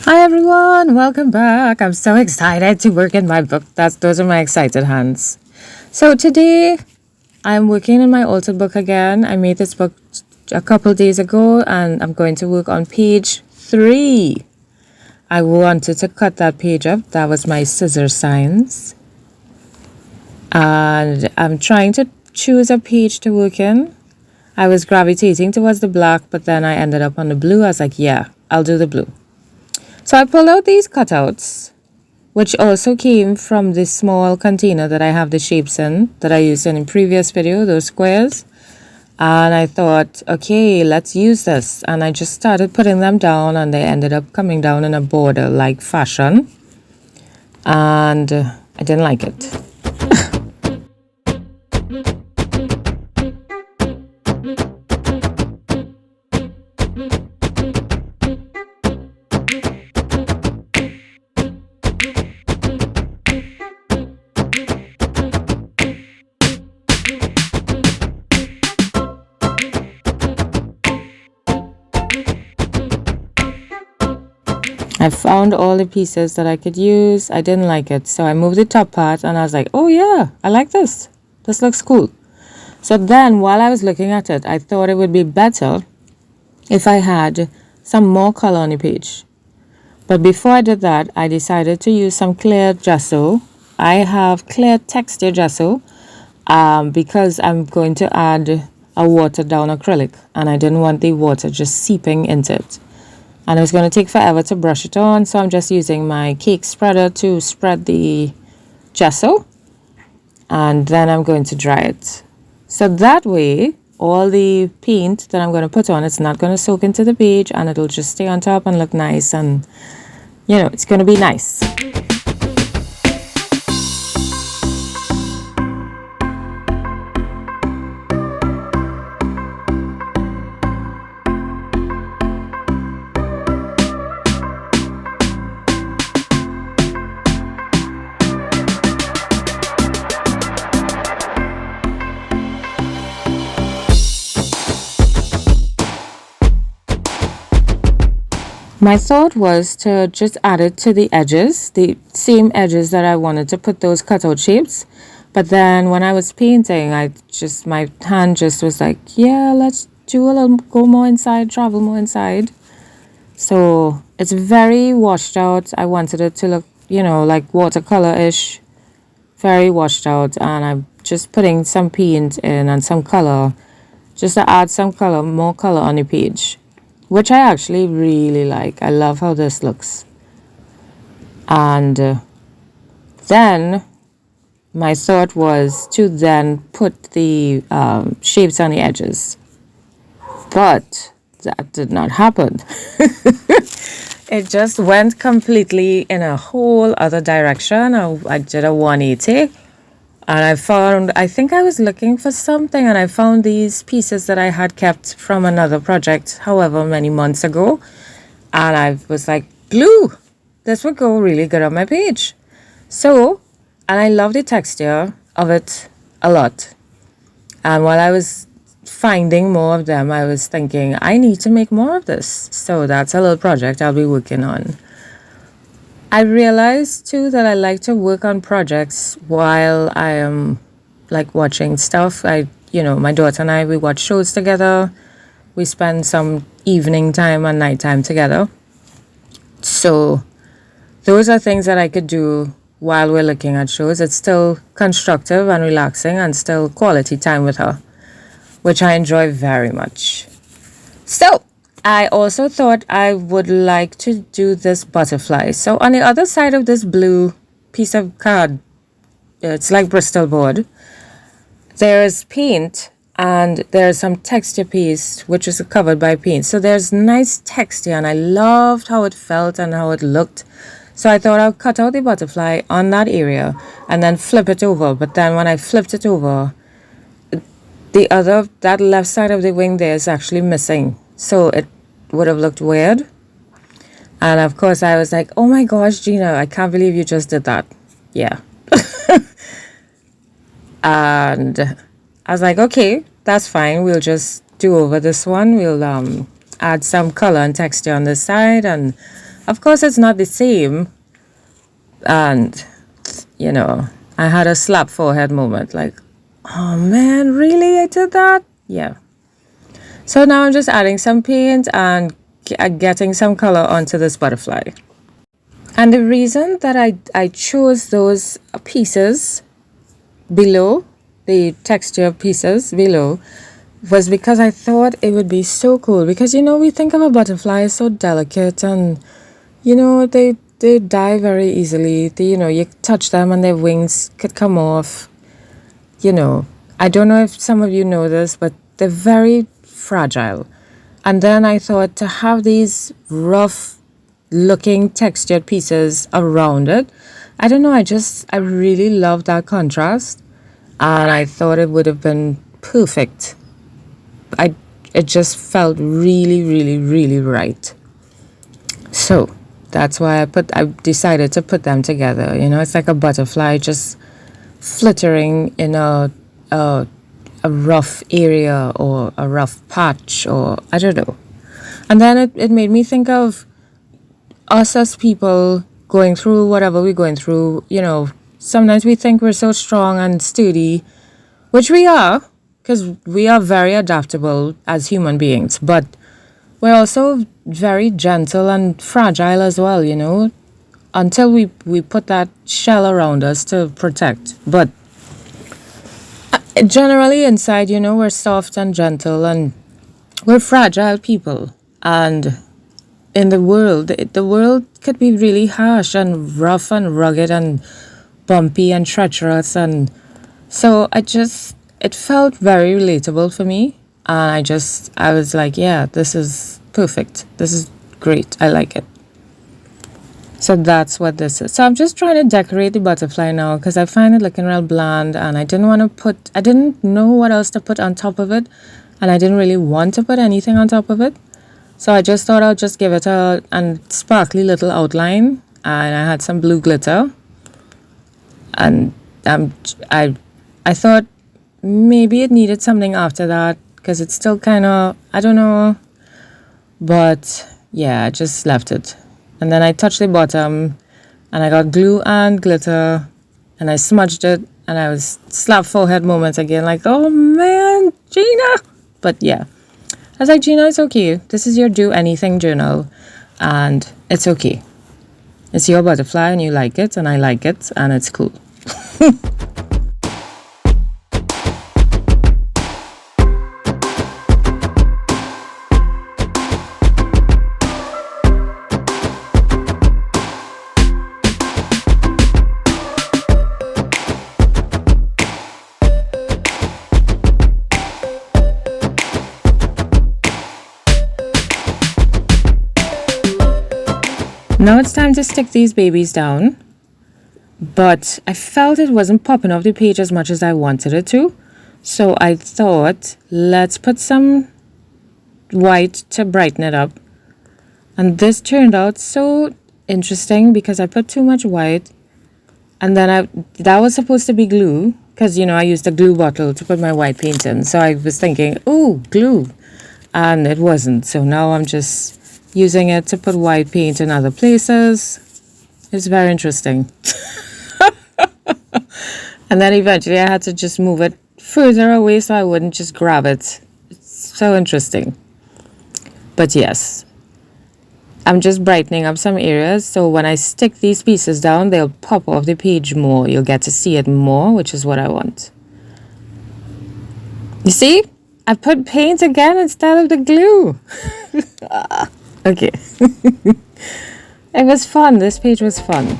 Hi everyone, welcome back. I'm so excited to work in my book. Those are my excited hands. So today I'm working in my altered book again. I made this book a couple days ago and I'm going to work on page 3. I wanted to cut that page up. That was my scissor signs. And I'm trying to choose a page to work in. I was gravitating towards the black, but then I ended up on the blue. I was like, yeah, I'll do the blue. So I pulled out these cutouts, which also came from this small container that I have the shapes in, that I used in a previous video, those squares. And I thought, okay, let's use this. And I just started putting them down and they ended up coming down in a border-like fashion. And I didn't like it. I found all the pieces that I could use. I didn't like it. So I moved the top part and I was like, oh yeah, I like this. This looks cool. So then while I was looking at it, I thought it would be better if I had some more color on the page. But before I did that, I decided to use some clear gesso. I have clear texture gesso because I'm going to add a watered down acrylic and I didn't want the water just seeping into it. And it was going to take forever to brush it on, so I'm just using my cake spreader to spread the gesso. And then I'm going to dry it. So that way, all the paint that I'm going to put on, it's not going to soak into the page and it'll just stay on top and look nice. And, you know, it's going to be nice. My thought was to just add it to the edges, the same edges that I wanted to put those cutout shapes. But then when I was painting, my hand just was like, yeah, let's do a little, go more inside, travel more inside. So it's very washed out. I wanted it to look, you know, like watercolor-ish, very washed out. And I'm just putting some paint in and some color, just to add some color, more color on the page, which I actually really like. I love how this looks. And then my thought was to then put the shapes on the edges. But that did not happen. It just went completely in a whole other direction. I did a 180. And I think I was looking for something and I found these pieces that I had kept from another project, however many months ago. And I was like, blue, this would go really good on my page. So, and I love the texture of it a lot. And while I was finding more of them, I was thinking, I need to make more of this. So that's a little project I'll be working on. I realized too that I like to work on projects while I am like watching stuff. My daughter and I, we watch shows together. We spend some evening time and nighttime together. So those are things that I could do while we're looking at shows. It's still constructive and relaxing and still quality time with her, which I enjoy very much. So I also thought I would like to do this butterfly. So on the other side of this blue piece of card, it's like Bristol board, there's paint and there's some texture piece which is covered by paint. So there's nice texture and I loved how it felt and how it looked. So I thought I'll cut out the butterfly on that area and then flip it over. But then when I flipped it over, that left side of the wing there is actually missing. So it would have looked weird. And of course I was like, oh my gosh, Gina, I can't believe you just did that. Yeah. And I was like, okay, that's fine. We'll just do over this one. We'll add some color and texture on this side and Of course, it's not the same. And, I had a slap forehead moment like, oh man, really? I did that? Yeah. So now I'm just adding some paint and getting some color onto this butterfly. And the reason that I chose those pieces below, the texture pieces below, was because I thought it would be so cool. Because, we think of a butterfly as so delicate and, they die very easily. You touch them and their wings could come off. I don't know if some of you know this, but they're very fragile. And then I thought to have these rough looking textured pieces around it, I don't know, I really love that contrast. And I thought it would have been perfect. It just felt really, really, really right. So that's why I decided to put them together. It's like a butterfly just flittering in a rough area or a rough patch, or I don't know. And then it made me think of us as people going through whatever we're going through. Sometimes we think we're so strong and sturdy, which we are, because we are very adaptable as human beings, but we're also very gentle and fragile as well, until we put that shell around us to protect. But generally inside, we're soft and gentle and we're fragile people. And in the world could be really harsh and rough and rugged and bumpy and treacherous. And so it felt very relatable for me. And I was like, yeah, this is perfect. This is great. I like it. So that's what this is. So I'm just trying to decorate the butterfly now because I find it looking real bland, and I didn't know what else to put on top of it, and I didn't really want to put anything on top of it. So I just thought I'll just give it a sparkly little outline, and I had some blue glitter, and I thought maybe it needed something after that because it's still kind of, I don't know, but yeah, I just left it. And then I touched the bottom and I got glue and glitter and I smudged it, and I was slap forehead moments again like, oh man, Gina. But yeah, I was like, Gina, it's okay. This is your do anything journal and it's okay. It's your butterfly and you like it and I like it and it's cool. Now it's time to stick these babies down, but I felt it wasn't popping off the page as much as I wanted it to. So I thought, let's put some white to brighten it up. And this turned out so interesting because I put too much white, and then that was supposed to be glue because, I used a glue bottle to put my white paint in. So I was thinking, ooh, glue, and it wasn't. So now I'm just using it to put white paint in other places. It's very interesting. And then eventually I had to just move it further away so I wouldn't just grab it. It's so interesting. But yes, I'm just brightening up some areas, so when I stick these pieces down, they'll pop off the page more. You'll get to see it more, which is what I want. You see? I put paint again instead of the glue. Okay. It was fun. This page was fun.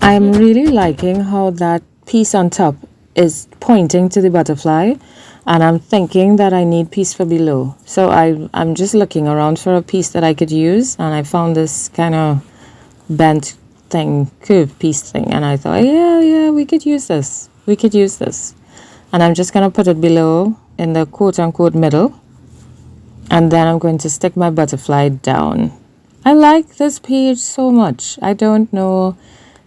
I'm really liking how that piece on top is pointing to the butterfly, and I'm thinking that I need piece for below. So I'm just looking around for a piece that I could use, and I found this kind of bent thing, curved piece thing, and I thought, yeah, we could use this. We could use this. And I'm just going to put it below in the quote-unquote middle, and then I'm going to stick my butterfly down. I like this page so much. I don't know,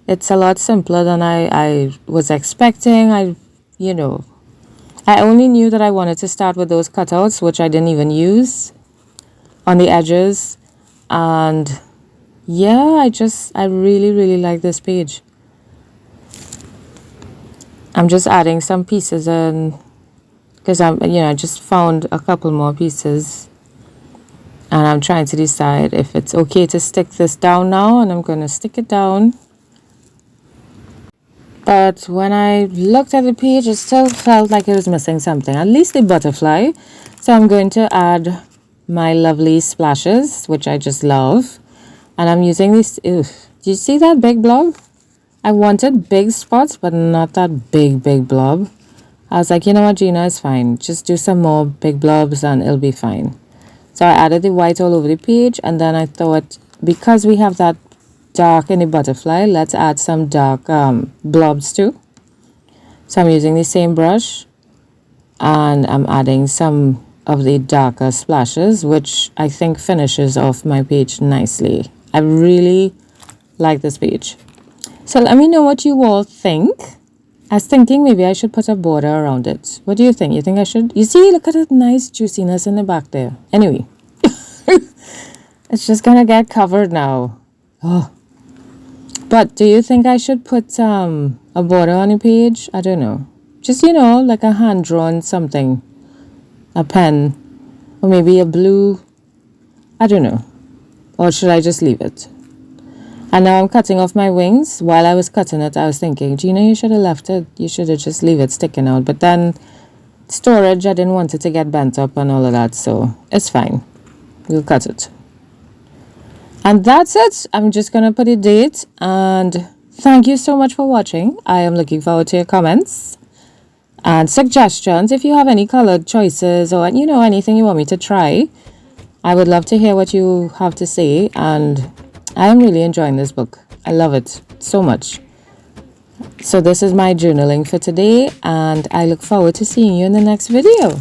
it's a lot simpler than I was expecting. I only knew that I wanted to start with those cutouts, which I didn't even use on the edges. And yeah, I really like this page. I'm just adding some pieces in because I just found a couple more pieces, and I'm trying to decide if it's okay to stick this down now, and I'm going to stick it down. But when I looked at the page, it still felt like it was missing something, at least the butterfly. So I'm going to add my lovely splashes, which I just love. And I'm using this. Do you see that big blob? I wanted big spots, but not that big blob. I was like, you know what, Gina, it's fine. Just do some more big blobs and it'll be fine. So I added the white all over the page, and then I thought, because we have that dark in the butterfly, let's add some dark blobs too. So I'm using the same brush, and I'm adding some of the darker splashes, which I think finishes off my page nicely. I really like this page. So let me know what you all think. I was thinking maybe I should put a border around it. What do you think? You think I should? You see, look at that nice juiciness in the back there. Anyway, it's just gonna get covered now. Oh. But do you think I should put a border on the page? I don't know. Just, like a hand-drawn something. A pen. Or maybe a blue. I don't know. Or should I just leave it? And now I'm cutting off my wings. While I was cutting it, I was thinking, Gina, you should have left it. You should have just leave it sticking out. But then storage, I didn't want it to get bent up and all of that. So it's fine. We'll cut it. And that's it. I'm just going to put a date, and thank you so much for watching. I am looking forward to your comments and suggestions. If you have any colored choices or, anything you want me to try, I would love to hear what you have to say. And I am really enjoying this book. I love it so much. So this is my journaling for today, and I look forward to seeing you in the next video.